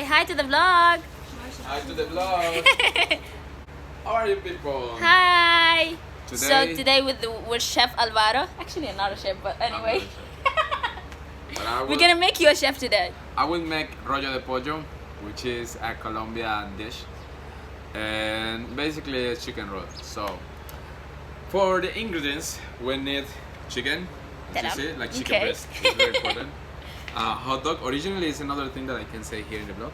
hi to the vlog. Hi to the vlog. How are you people? Hi. Today with Chef Alvaro. Actually, I'm not a chef, but anyway. We're gonna make you a chef today. I will make rollo de pollo, which is a Colombian dish, and basically it's chicken roll. So, for the ingredients, we need chicken, as you see, like chicken breast. It's very important. Hot dog. Originally, it's another thing that I can say here in the vlog.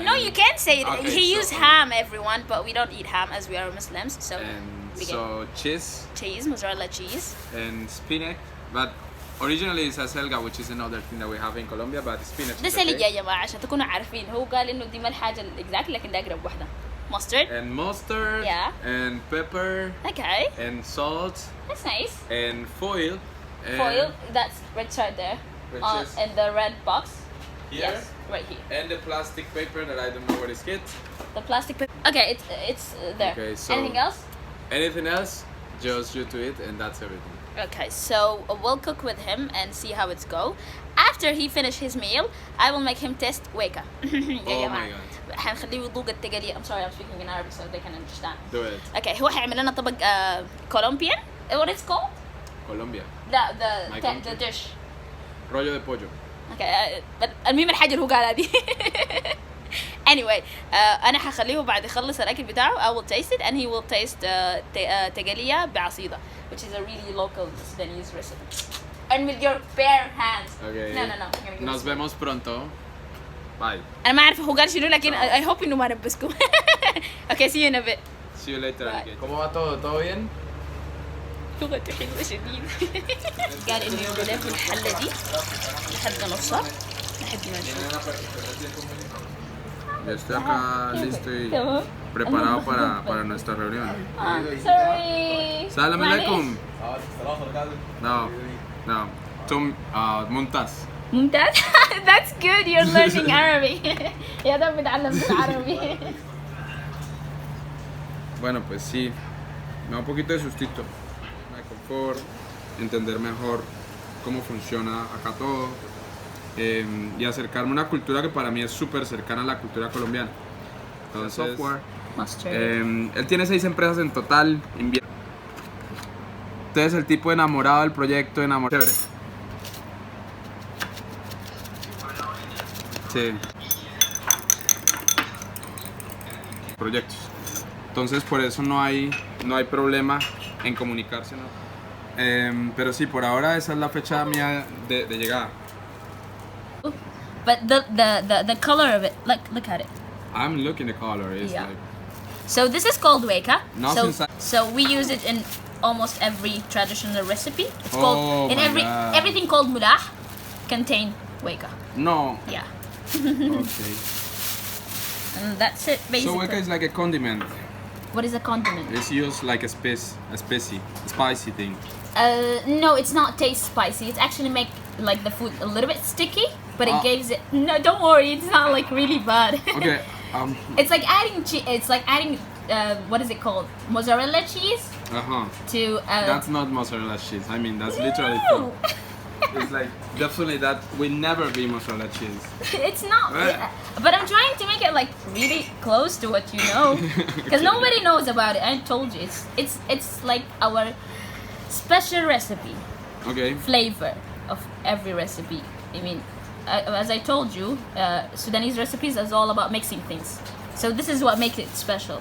No, you can't say it. Okay, he used ham, everyone, but we don't eat ham as we are Muslims. So, cheese. Cheese, mozzarella cheese. And spinach, but originally it's acelga, which is another thing that we have in Colombia, but spinach ده سليق يا جماعة عشان تكونوا عارفين. هو قال إنه دي ما الحاجة exact لكن ده أقرب واحدة. Mustard. And mustard. Yeah. And pepper. Okay. And salt. That's nice. And foil. And foil. That's right there. And the red box. Yes. Right here. And the plastic paper that I don't know what is it. The plastic paper. Okay, it's there. Okay, so anything else? Anything else? Just you to it, and that's everything. Okay, so we'll cook with him and see how it's go. After he finish his meal, I will make him test Weaka. Oh my god. حنخليه يضوق التقلية. I'm sorry, I'm speaking in Arabic so they can understand. Do it. Okay, هو حيعمل لنا طبق Colombian. What it's called? Colombia. The dish. Rollo de pollo. Okay, but المهم الحاجة اللي هو قالها دي. Anyway, أنا حخليه بعد يخلص الأكل بتاعه. I will taste it and he will taste تقلية بعصيدة, which is a really local Sudanese recipe. And with your bare hands. Okay. No. Nos vemos pronto. Bye. أنا ما أعرف هو قال شنو لكن I hope إنه ما نبسكم. Okay, see you in a bit. See you later. Bye. ¿Cómo va todo? ¿Todo bien? لغته حلوة شديد. قال إنه يغلف الحلة دي لحد نصها لحد ما نشوف. Ya estoy acá listo y preparado para nuestra reunión. Sorry. Salam alaikum. No. Tum ممتاز. ممتاز. That's good. You're learning Arabic. يا ده بتعلم بالعربي. Bueno, pues sí. Me da un poquito de sustito. Me confort, entender mejor cómo funciona acá todo. Y acercarme a una cultura que para mí es súper cercana a la cultura colombiana. Entonces, software. Él tiene 6 empresas en total. Entonces el tipo enamorado del proyecto, enamorado. Chévere. Sí. Proyectos. Entonces por eso no hay problema en comunicarse, ¿no? Pero sí, por ahora esa es la fecha mía de llegada. But the color of it, look at it. I'm looking at the color. It's like. So this is called Weaka. Nothing So we use it in almost every traditional recipe. It's called everything called Mulaḥ contain Weaka. No. Yeah. Okay. And that's it basically. So Weaka is like a condiment. What is a condiment? It's used like a spicy thing. No, it's not taste spicy. It's actually make like the food a little bit sticky, but it gives it. No, don't worry. It's not like really bad. Okay. It's like adding It's like adding what is it called? Mozzarella cheese. To. That's not mozzarella cheese. I mean, that's literally food. It's like definitely that will never be mozzarella cheese. It's not. But I'm trying to make it like really close to what you know, because nobody knows about it. I told you, it's like our special recipe. Okay. Flavor of every recipe. I mean, as I told you, Sudanese recipes is all about mixing things. So this is what makes it special.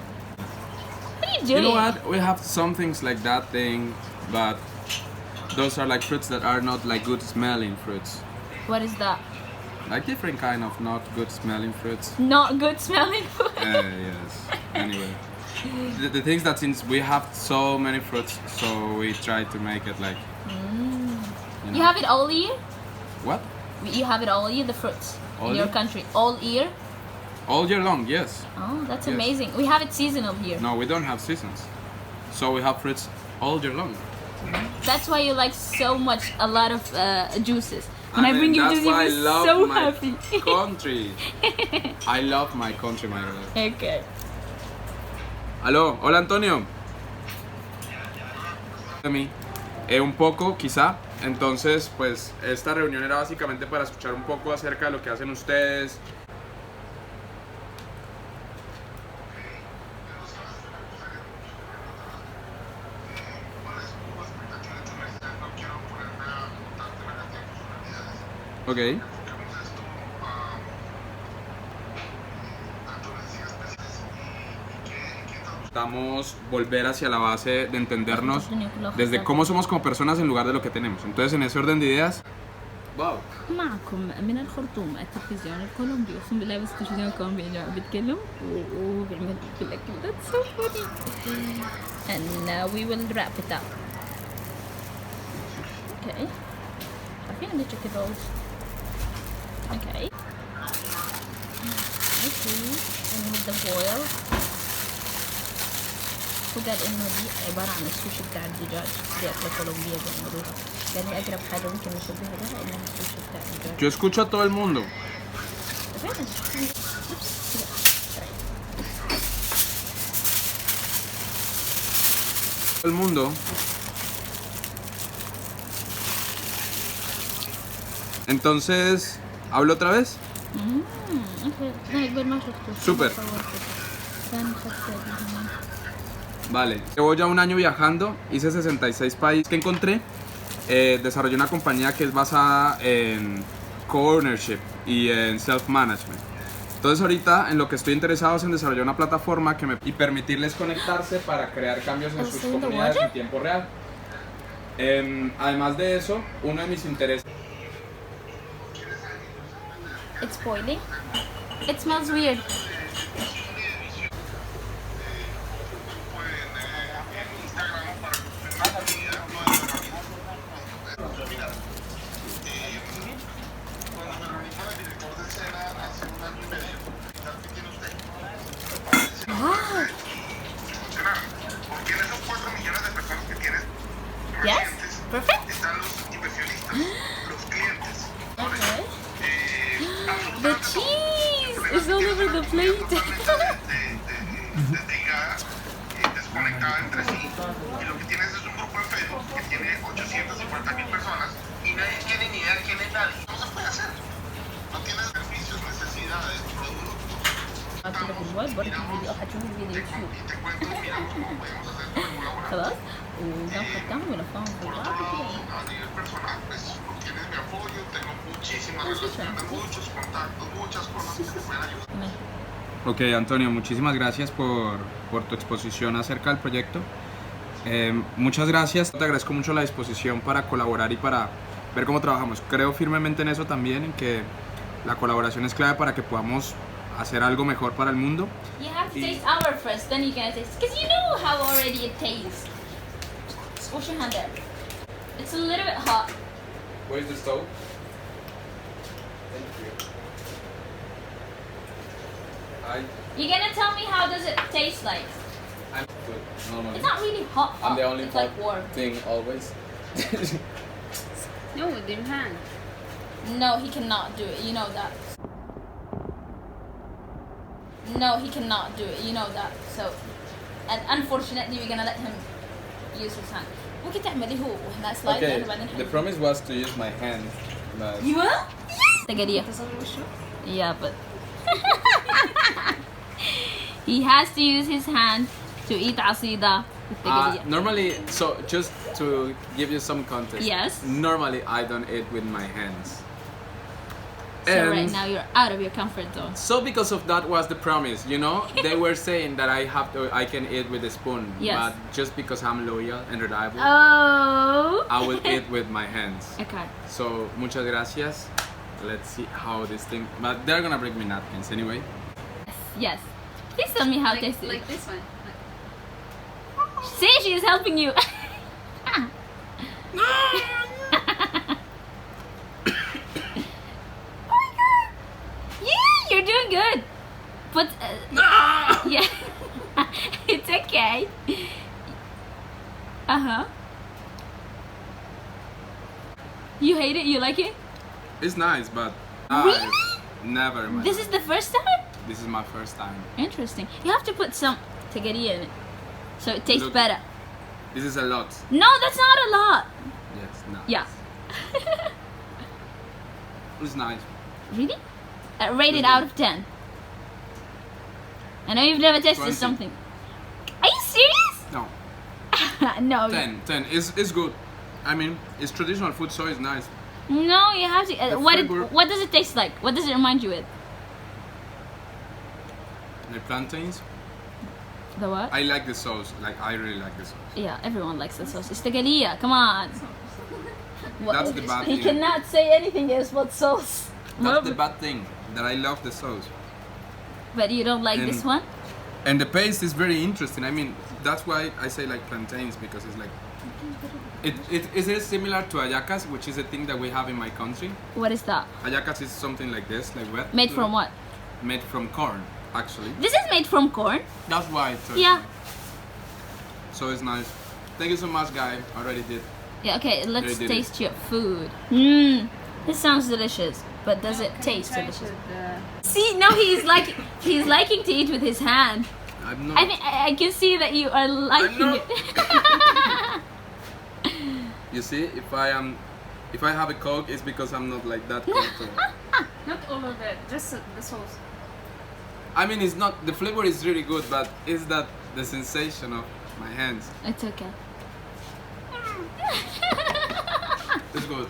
What are you doing? You know what? We have some things like that thing, but those are like fruits that are not like good smelling fruits. What is that? Like different kind of not good smelling fruits. Not good smelling fruits? Yes. Anyway. The things that since we have so many fruits, so we try to make it like. You know. You have it all year? What? You have it all year, the fruits in your country, all year? All year long, yes. Oh, that's amazing. We have it seasonal here. No, we don't have seasons, so we have fruits all year long. That's why you like so much a lot of juices. When I bring you juices, you're love so my happy. Country. I love my country, my brother. Okay. Aló, hola Antonio. Un poco, quizá. Entonces, pues esta reunión era básicamente para escuchar un poco acerca de lo que hacen ustedes. Ok. Necesitamos volver hacia la base de entendernos desde cómo somos como personas en lugar de lo que tenemos. Entonces, en ese orden de ideas, wow. معكم من الخرطوم التلفزيون الكولومبي. اقسم بالله بس التلفزيون الكولومبي بيتكلم وبيعمل بالاكل. That's so funny. And we will wrap it up. Okay. عارفين اني check those. Okay. Okay. And with the foil. وقال انه دي عبارة عن السوشي بتاع الدجاج. دي أكلة كولومبية بيعملوها. قال لي أقرب حاجة ممكن نشبهها لها إنها السوشي بتاع الدجاج. Yo escucho a todo el mundo. El mundo. Entonces, ¿hablo otra vez? Súper. Vale, llevo ya un año viajando, hice 66 países que encontré. Desarrollé una compañía que es basada en co-ownership y en self-management. Entonces ahorita en lo que estoy interesado es en desarrollar una plataforma y permitirles conectarse para crear cambios en sus comunidades en tiempo real. Además de eso, uno de mis intereses... It's boiling. It smells weird. Yes, perfect. The cheese is all over the plate. خلاص ونحطهم ونلفهم في بعض Ok, Antonio, muchísimas gracias por tu exposición acerca del proyecto. Muchas gracias, te agradezco mucho la disposición para colaborar y para ver cómo trabajamos. Creo firmemente en eso también, en que la colaboración es clave para que podamos hacer algo mejor para el mundo. You have to taste our first, then you can taste, because you know how already it tastes. Just wash your hand there. It's a little bit hot. Where's the stove? Thank you. You're gonna tell me how does it taste like? I'm good, normally. It's not really hot. I'm the only it's like warm. thing always. No, with your hand. No, he cannot do it. You know that. No, he cannot do it. You know that. So, and unfortunately, we're gonna let him use his hand. ممكن تعملي هو وهنا سلايد Okay, وبعدين the promise was to use my hand. But You will? تقلية. Yeah, but he has to use his hand to eat عصيدة بالتقلية. normally, so just to give you some context. Yes. Normally, I don't eat with my hands. So right now you're out of your comfort zone. So because of that was the promise, you know, they were saying that I can eat with a spoon, Yes. but just because I'm loyal and reliable, Oh. I will eat with my hands. Okay. So muchas gracias. Let's see how this thing. But they're gonna bring me napkins anyway. Yes. Please tell me how it tastes. Like this one. See, she is helping you. You're doing good. But yeah, it's okay. You hate it? You like it? It's nice, but Really? never. in my This life. is the first time? This is my first time. Interesting. You have to put some tequila in it, so it tastes Look. better. This is a lot. No, that's not a lot. Yes, no. Yeah. It's nice. Really? Rated out of 10. I know you've never tasted 20. something. Are you serious? No. No. 10. It's good. I mean, it's traditional food, so it's nice. No, you have to. The What flavor- what does it taste like? What does it remind you with? The plantains. The what? I like the sauce. Like I really like the sauce. Yeah, everyone likes the sauce. It's التقلية. Come on. That's the bad He thing. cannot say anything else but sauce. That's the bad thing. That I love the sauce. But you don't like this And- one? And the paste is very interesting. I mean, that's why I say like plantains, because it's like is it similar to hallacas, which is a thing that we have in my country. What is that? Hallacas is something like this, like wet. Made from what? Made from corn, actually. This is made from corn. That's why it's Yeah. So it's nice. Thank you so much, guy. Already did. Yeah, okay, let's They did taste your food. Mmm, this sounds delicious, but does it taste delicious? See, now he's liking to eat with his hand. I'm not. I think I can see that you are liking not. it. You see, if I have a Coke, it's because I'm not like that comfortable. Not all of it, just the sauce. I mean, it's not, the flavor is really good, but it's that the sensation of my hands. It's okay. It's good.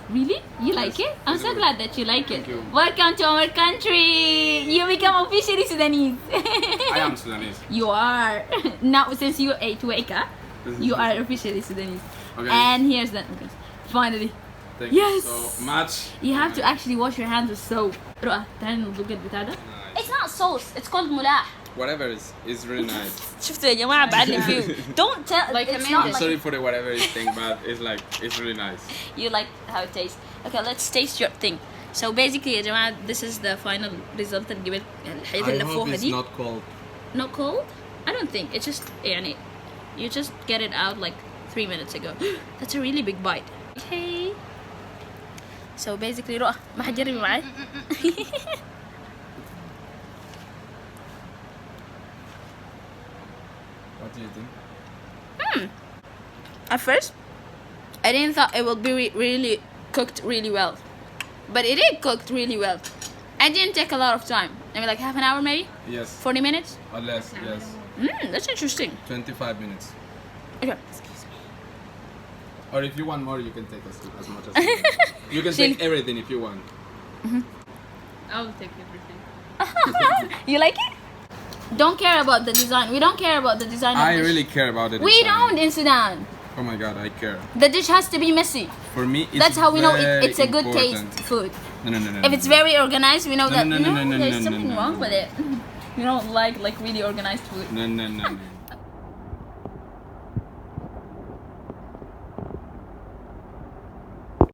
Really? You like it? I'm so It's good. glad that you like it. Thank you. Welcome to our country. You become officially Sudanese. I am Sudanese. You are. Now, since you ate Weika, you are officially Sudanese. Okay. And here's the okay. Finally. Thank Yes. you so much. You have to actually wash your hands with soap. رؤى تعالي نضوق البتاع ده. It's not sauce. It's called ملاح. Whatever is really nice. شفتوا يا جماعة بعلم فيه. Don't tell. Like it's a not I'm like sorry for the whatever is thing, but it's really nice. you like how it tastes. Okay, let's taste your thing. So basically يا جماعة, this is the final result اللي جبت الحاجات اللي فوقها دي. not cold. Not cold? I don't think. It's just يعني you just get it out like 3 minutes ago. That's a really big bite. Okay. So basically رؤى ما حتجربي معي. What do you think? At first, I didn't thought it would be really cooked really well, but it is cooked really well. I didn't take a lot of time. Maybe like half an hour, maybe Yes. 40 minutes. Or less, yes. That's interesting. 25 minutes. Okay. Or if you want more, you can take as much as you want. You can take everything if you want. I'll take everything. You like it? Don't care about the design. We don't care about the design. Of I dish. really care about it. We don't in Sudan. Oh my god, I care. The dish has to be messy. For me, it's That's how we know very it's a good important. taste food. No. If it's very organized, we know No, that no, no, no, no, there's no, something no, wrong no. with it. We don't like really organized food. No.